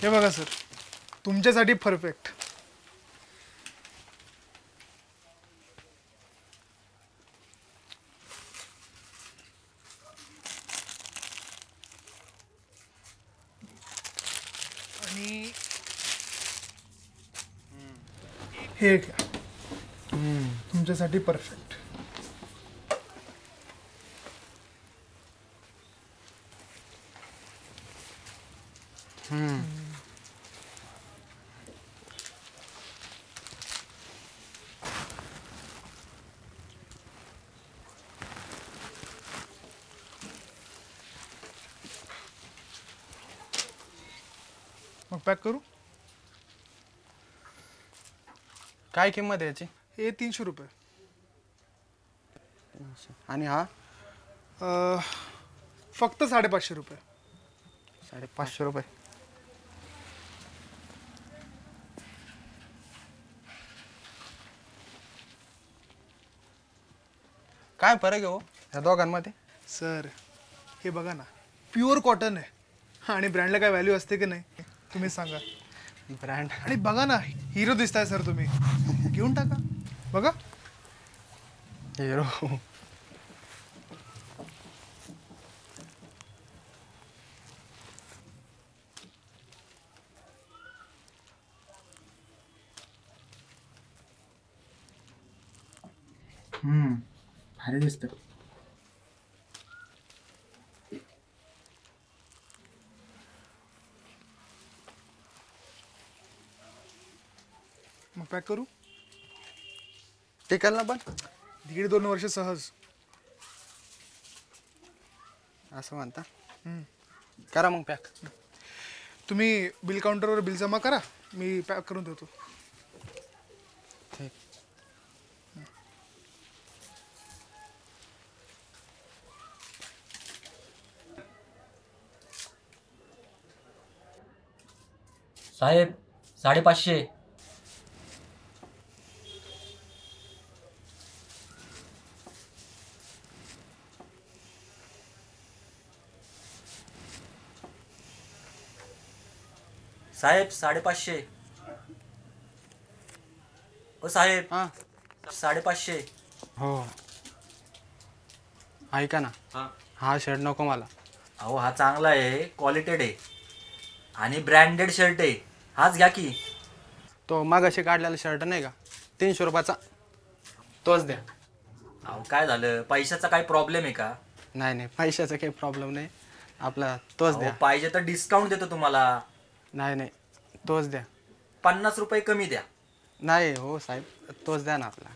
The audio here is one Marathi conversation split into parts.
हे बघा सर, तुमच्यासाठी परफेक्ट. आणि हे घ्या, तुमच्यासाठी परफेक्ट. मग पॅक करू? काय किंमत आहे याची? हे 300 रुपये. आणि हा? फक्त 550 रुपये. 550 रुपये. काय फरक आहे हो या दोघांमध्ये? सर हे बघा ना, प्युअर कॉटन आहे आणि ब्रँडला काय व्हॅल्यू असते की नाही तुम्ही सांगा. ब्रँड. आणि बघा ना, हिरो दिसताय सर तुम्ही. घेऊन टाका. बघा हिरो. भारी दिसतं. मग पॅक करू? टिकल ना पण? 1.5-2 वर्ष सहज. असं म्हणता? करा मग पॅक. तुम्ही बिल काउंटरवर बिल जमा करा, मी पॅक करून देतो. ठीक. साहेब 550. साहेब 550. ओ साहेब. हां 550. हो. ऐका ना, हा शर्ट नको मला. अहो हा चांगला आहे, क्वालिटेड आहे आणि ब्रँडेड शर्ट आहे. हाच घ्या की. तो मागाशी काढलेला शर्ट नाही का 300 रुपयाचा, तोच द्या. अहो काय झालं, पैशाचा काही प्रॉब्लेम आहे का? नाही नाही, पैशाचा काही प्रॉब्लेम नाही, आपला तोच द्या. पाहिजे तर डिस्काउंट देतो तुम्हाला. नाही नाही, तोच द्या. 50 रुपये कमी द्या. नाही हो साहेब, तोच द्या ना आपला.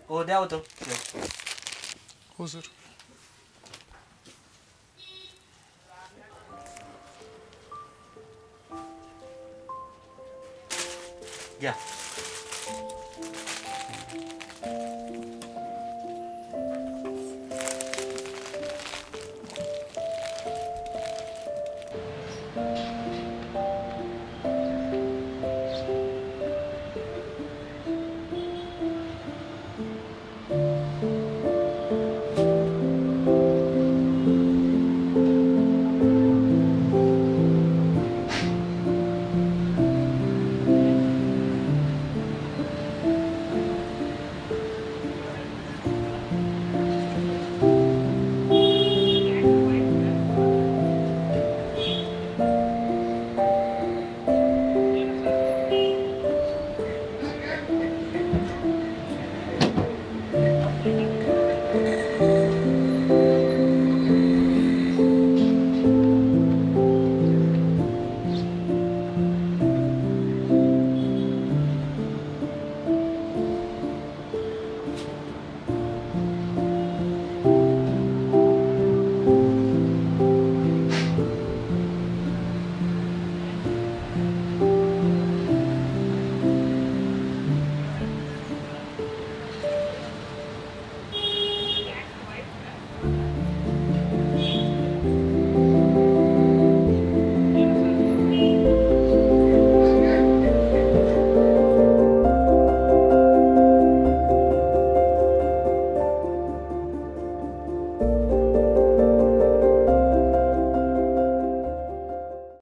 हो द्या होतो. हो सर. घ्या.